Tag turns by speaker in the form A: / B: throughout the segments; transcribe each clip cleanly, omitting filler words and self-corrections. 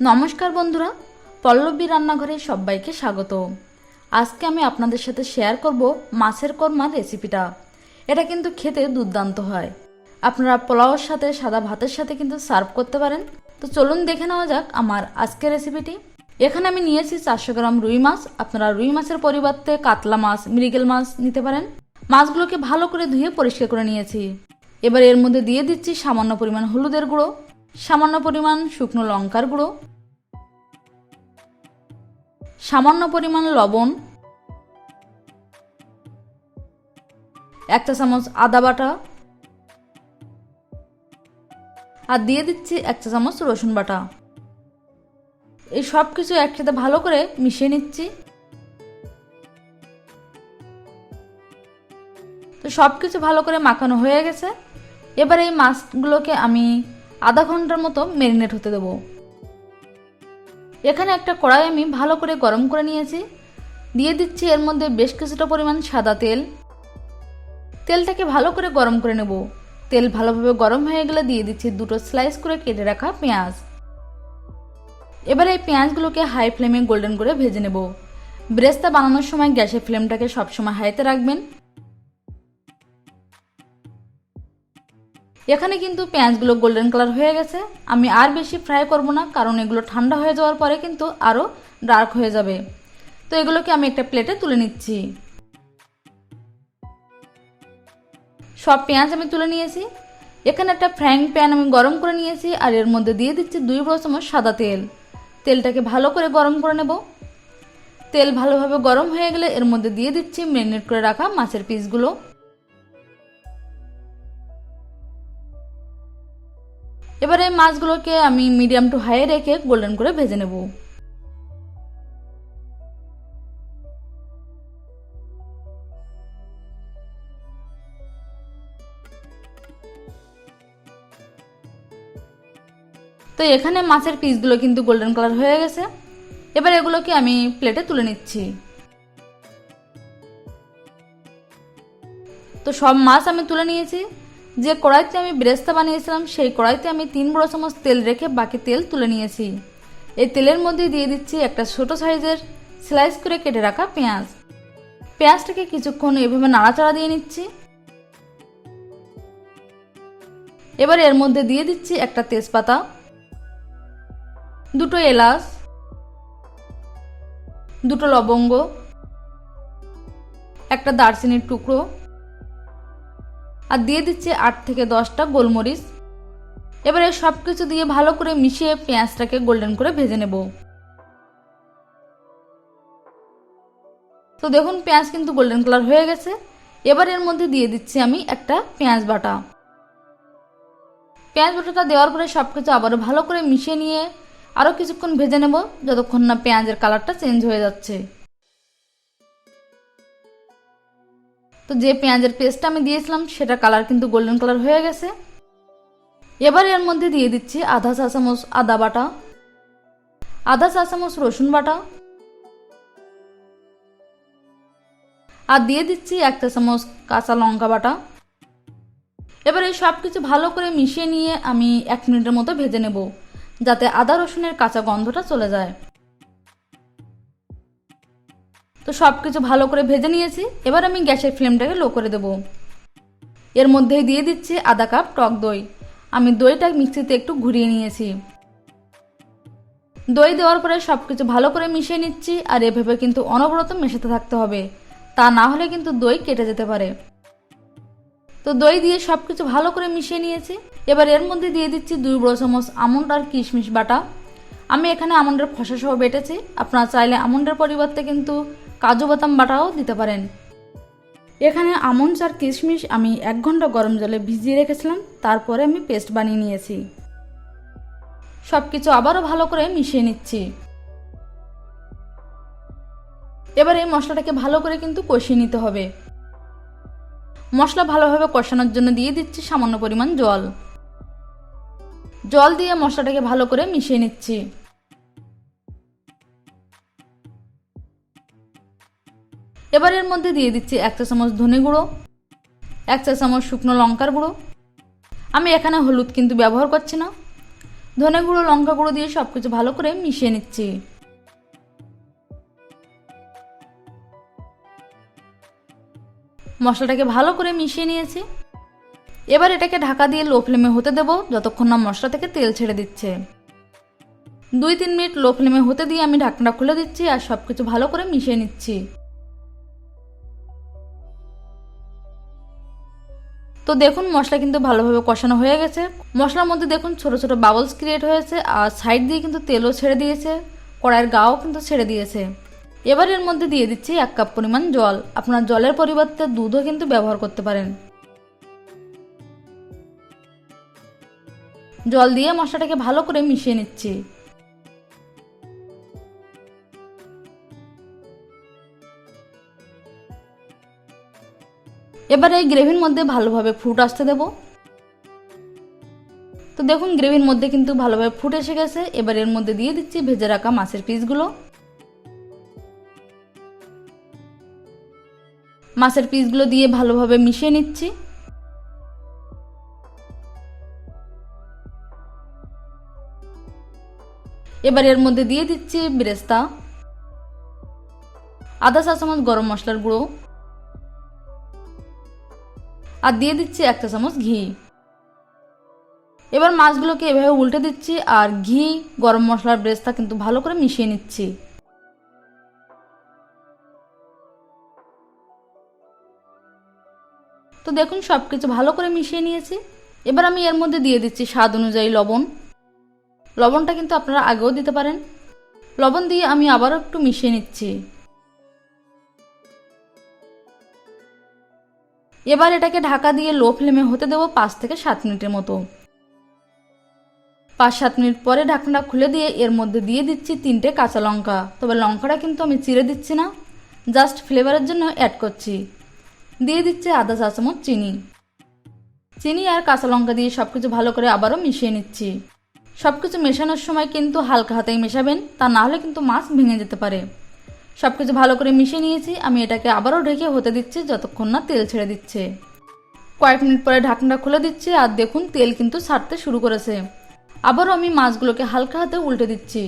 A: নমস্কার বন্ধুরা, পল্লবী রান্নাঘরে সবাইকে স্বাগত। আজকে আমি আপনাদের সাথে শেয়ার করব মাছের কোরমার রেসিপিটা। এটা কিন্তু খেতে দুর্দান্ত হয়। আপনারা পোলাওর সাথে, সাদা ভাতের সাথে কিন্তু সার্ভ করতে পারেন। তো চলুন দেখে নেওয়া যাক আমার আজকের রেসিপিটি। এখানে আমি নিয়েছি 400 গ্রাম রুই মাছ। আপনারা রুই মাছের পরিবর্তে কাতলা মাছ, মৃগেল মাছ নিতে পারেন। মাছগুলোকে ভালো করে ধুয়ে পরিষ্কার করে নিয়েছি। এবার এর মধ্যে দিয়ে দিচ্ছি সামান্য পরিমাণ হলুদের গুঁড়ো, সামান্য পরিমাণ শুকনো লঙ্কার গুঁড়ো, সামান্য পরিমাণ লবণ, 1 চা চামচ আদা বাটা, আর দিয়ে দিচ্ছি 1 চা চামচ রসুন বাটা। এই সব কিছু একসাথে ভালো করে মিশিয়ে নিচ্ছি। তো সব কিছু ভালো করে মাখানো হয়ে গেছে। এবার এই মাছগুলোকে আমি আধা ঘন্টার মতো ম্যারিনেট হতে দেবো। এখানে একটা কড়াই আমি ভালো করে গরম করে নিয়েছি। দিয়ে দিচ্ছি এর মধ্যে বেশ কিছুটা পরিমাণ সাদা তেল। তেলটাকে ভালো করে গরম করে নেব। তেল ভালোভাবে গরম হয়ে গেলে দিয়ে দিচ্ছি 2টো স্লাইস করে কেটে রাখা পেঁয়াজ। এবার এই পেঁয়াজগুলোকে হাই ফ্লেমে গোল্ডেন করে ভেজে নেব। ব্রেস্তা বানানোর সময় গ্যাসের ফ্লেমটাকে সবসময় হাইতে রাখবেন। এখানে কিন্তু পেঁয়াজগুলো গোল্ডেন কালার হয়ে গেছে। আমি আর বেশি ফ্রাই করব না, কারণ এগুলো ঠান্ডা হয়ে যাওয়ার পরে কিন্তু আরও ডার্ক হয়ে যাবে। তো এগুলোকে আমি একটা প্লেটে তুলে নিচ্ছি। সব পেঁয়াজ আমি তুলে নিয়েছি। এখানে একটা ফ্রাইং প্যান আমি গরম করে নিয়েছি, আর এর মধ্যে দিয়ে দিচ্ছি 2 বড় চামচ সাদা তেল। তেলটাকে ভালো করে গরম করে নেব। তেল ভালোভাবে গরম হয়ে গেলে এর মধ্যে দিয়ে দিচ্ছি ম্যারিনেট করে রাখা মাছের পিসগুলো। এবার এই মাছগুলোকে আমি মিডিয়াম টু হাই রেখে গোল্ডেন করে ভেজে নেব। তো এখানে মাছের পিসগুলো কিন্তু গোল্ডেন কালার হয়ে গেছে। এবার এগুলোকে আমি প্লেটে তুলে নিচ্ছি। তো সব মাছ আমি তুলে নিয়েছি। যে কড়াইতে আমি ব্রেস্তা বানিয়েছিলাম সেই কড়াইতে আমি 3 বড় চামচ তেল রেখে বাকি তেল তুলে নিয়েছি। এই তেলের মধ্যে দিয়ে দিচ্ছি একটা ছোট সাইজের স্লাইস করে কেটে রাখা পেঁয়াজ। পেঁয়াজটাকে কিছুক্ষণ এভাবে নাড়াচাড়া দিয়ে নিচ্ছি। এবার এর মধ্যে দিয়ে দিচ্ছি একটা তেজপাতা, 2টো এলাচ, 2টো লবঙ্গ, একটা দারচিনির টুকরো, আর দিয়ে দিচ্ছি 8 থেকে 10টা গোলমরিচ। এবারে সব কিছু দিয়ে ভালো করে মিশিয়ে পেঁয়াজটাকে গোল্ডেন করে ভেজে নেব। তো দেখুন পেঁয়াজ কিন্তু গোল্ডেন কালার হয়ে গেছে। এবার এর মধ্যে দিয়ে দিচ্ছি আমি একটা পেঁয়াজ বাটা। পেঁয়াজ বাটাটা দেওয়ার পরে সব কিছু আবারও ভালো করে মিশিয়ে নিয়ে আরও কিছুক্ষণ ভেজে নেব, যতক্ষণ না পেঁয়াজের কালারটা চেঞ্জ হয়ে যাচ্ছে। তো যে পেঁয়াজের পেস্টটা আমি দিয়েছিলাম সেটা কালার কিন্তু গোল্ডেন কালার হয়ে গেছে। এবার এর মধ্যে দিয়ে দিচ্ছি আধা চা চামচ আদা বাটা, আধা চা চামচ রসুন বাটা, আর দিয়ে দিচ্ছি 1 চা চামচ কাঁচা লঙ্কা বাটা। এবার এই সব কিছু ভালো করে মিশিয়ে নিয়ে আমি 1 মিনিটের মতো ভেজে নেব, যাতে আদা রসুনের কাঁচা গন্ধটা চলে যায়। তো সব কিছু ভালো করে ভেজে নিয়েছি। এবার আমি গ্যাসের ফ্লেমটাকে লো করে দেব। এর মধ্যেই দিয়ে দিচ্ছি আধা কাপ টক দই। আমি দইটা মিক্সিতে একটু ঘুরিয়ে নিয়েছি। দই দেওয়ার পরে সব কিছু ভালো করে মিশিয়ে নিচ্ছি, আর এভাবে কিন্তু অনবরত মেশাতে থাকতে হবে, তা না হলে কিন্তু দই কেটে যেতে পারে। তো দই দিয়ে সব কিছু ভালো করে মিশিয়ে নিয়েছি। এবার এর মধ্যে দিয়ে দিচ্ছি 2 বড় চামচ আমন্ড আর কিশমিশ বাটা। আমি এখানে আমন্ডের খোসা সহ বেটেছি। আপনারা চাইলে আমন্ডের পরিবর্তে কিন্তু কাজু বাদাম বাটাও দিতে পারেন। এখানে আমন্ড আর কিশমিশ আমি 1 ঘন্টা গরম জলে ভিজিয়ে রেখেছিলাম, তারপরে আমি পেস্ট বানিয়ে নিয়েছি। সব কিছু আবারও ভালো করে মিশিয়ে নিচ্ছি। এবার এই মশলাটাকে ভালো করে কিন্তু কষিয়ে নিতে হবে। মশলা ভালোভাবে কষানোর জন্য দিয়ে দিচ্ছি সামান্য পরিমাণ জল। জল দিয়ে মশলাটাকে ভালো করে মিশিয়ে নিচ্ছি। এবার এর মধ্যে দিয়ে দিচ্ছি 1 চা চামচ ধনে গুঁড়ো, 1 চা চামচ শুকনো লঙ্কার গুঁড়ো, আমি এখানে হলুদ কিন্তু ব্যবহার করছি না। ধনে গুঁড়ো, লঙ্কা গুঁড়ো দিয়ে সব কিছু ভালো করে মিশিয়ে নিচ্ছি। মশলাটাকে ভালো করে মিশিয়ে নিয়েছি। এবার এটাকে ঢাকা দিয়ে লো ফ্লেমে হতে দেব যতক্ষণ না মশলা থেকে তেল ছেড়ে দিচ্ছে। 2-3 মিনিট লো ফ্লেমে হতে দিয়ে আমি ঢাকনাটা খুলে দিচ্ছি আর সব কিছু ভালো করে মিশিয়ে নিচ্ছি। তো দেখুন মশলা কিন্তু ভালোভাবে কষানো হয়ে গেছে। মশলার মধ্যে দেখুন ছোট ছোট বাবলস ক্রিয়েট হয়েছে আর সাইড দিয়ে কিন্তু তেলও ছেড়ে দিয়েছে, কড়াইয়ের গাও কিন্তু ছেড়ে দিয়েছে। এবার এর মধ্যে দিয়ে দিচ্ছি 1 কাপ পরিমাণ জল। আপনার জলের পরিবর্তে দুধও কিন্তু ব্যবহার করতে পারেন। জল দিয়ে মশলাটাকে ভালো করে মিশিয়ে নিচ্ছি। এবার এই গ্রেভির মধ্যে ভালোভাবে ফুট আসতে দেব। তো দেখুন গ্রেভির মধ্যে কিন্তু ভালোভাবে ফুট এসে গেছে। এবার এর মধ্যে দিয়ে দিচ্ছি ভেজে রাখা মাছের পিসগুলো। মাছের পিসগুলো দিয়ে ভালোভাবে মিশিয়ে নিচ্ছি। এবার এর মধ্যে দিয়ে দিচ্ছি বেরেস্তা, আধা চা চামচ গরম মশলার গুঁড়ো আর দিয়ে দিচ্ছি 1 চা চামচ ঘি। এবার মাছগুলোকে এভাবে উল্টে দিচ্ছি আর ঘি, গরম মশলার বেরেস্তা কিন্তু ভালো করে মিশিয়ে নিচ্ছি। তো দেখুন সবকিছু ভালো করে মিশিয়ে নিয়েছি। এবার আমি এর মধ্যে দিয়ে দিচ্ছি স্বাদ অনুযায়ী লবণ। লবণটা কিন্তু আপনারা আগেও দিতে পারেন। লবণ দিয়ে আমি আবারও একটু মিশিয়ে নিচ্ছি। এবার এটাকে ঢাকা দিয়ে লো ফ্লেমে হতে দেবো 5 থেকে 7 মিনিটের মতো। 5-7 মিনিট পরে ঢাকনাটা খুলে দিয়ে এর মধ্যে দিয়ে দিচ্ছি 3টে কাঁচা লঙ্কা। তবে লঙ্কাটা কিন্তু আমি চিড়ে দিচ্ছি না, জাস্ট ফ্লেভারের জন্য অ্যাড করছি। দিয়ে দিচ্ছি আধা চা চামচ চিনি। চিনি আর কাঁচা লঙ্কা দিয়ে সবকিছু ভালো করে আবারও মিশিয়ে নিচ্ছি। সবকিছু মেশানোর সময় কিন্তু হালকা হাতেই মেশাবেন, তা না হলে কিন্তু মাছ ভেঙে যেতে পারে। সবকিছু ভালো করে মিশিয়ে নিয়েছি। আমি এটাকে আবারও ঢেকে হতে দিচ্ছি যতক্ষণ না তেল ছেড়ে দিচ্ছে। কয়েক মিনিট পরে ঢাকনাটা খুলে দিচ্ছি আর দেখুন তেল কিন্তু ছাড়তে শুরু করেছে। আবারও আমি মাছগুলোকে হালকা হাতে উল্টে দিচ্ছি।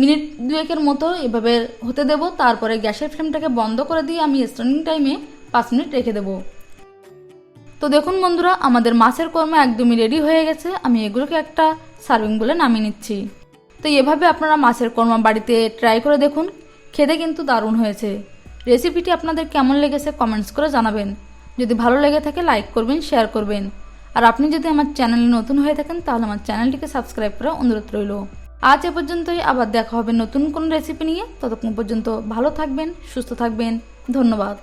A: মিনিট 2-এর মতো এভাবে হতে দেব। তারপরে গ্যাসের ফ্লেমটাকে বন্ধ করে দিয়ে আমি স্ট্যান্ডিং টাইমে 5 মিনিট রেখে দেব। তো দেখুন বন্ধুরা আমাদের মাছের কোরমা একদমই রেডি হয়ে গেছে। আমি এগুলোকে একটা সার্ভিং বলে নামিয়ে নিচ্ছি। তো এভাবে আপনারা মাছের কোরমা বাড়িতে ট্রাই করে দেখুন, খেতে কিন্তু দারুণ হয়েছে। রেসিপিটি আপনাদের কেমন লেগেছে কমেন্টস করে জানাবেন। যদি ভালো লেগে থাকে লাইক করবেন, শেয়ার করবেন। আর আপনি যদি আমার চ্যানেলে নতুন হয়ে থাকেন তাহলে আমার চ্যানেলটিকে সাবস্ক্রাইব করার অনুরোধ রইল। আজ এ পর্যন্তই, আবার দেখা হবে নতুন কোন রেসিপি নিয়ে। ততক্ষণ পর্যন্ত ভালো থাকবেন, সুস্থ থাকবেন। ধন্যবাদ।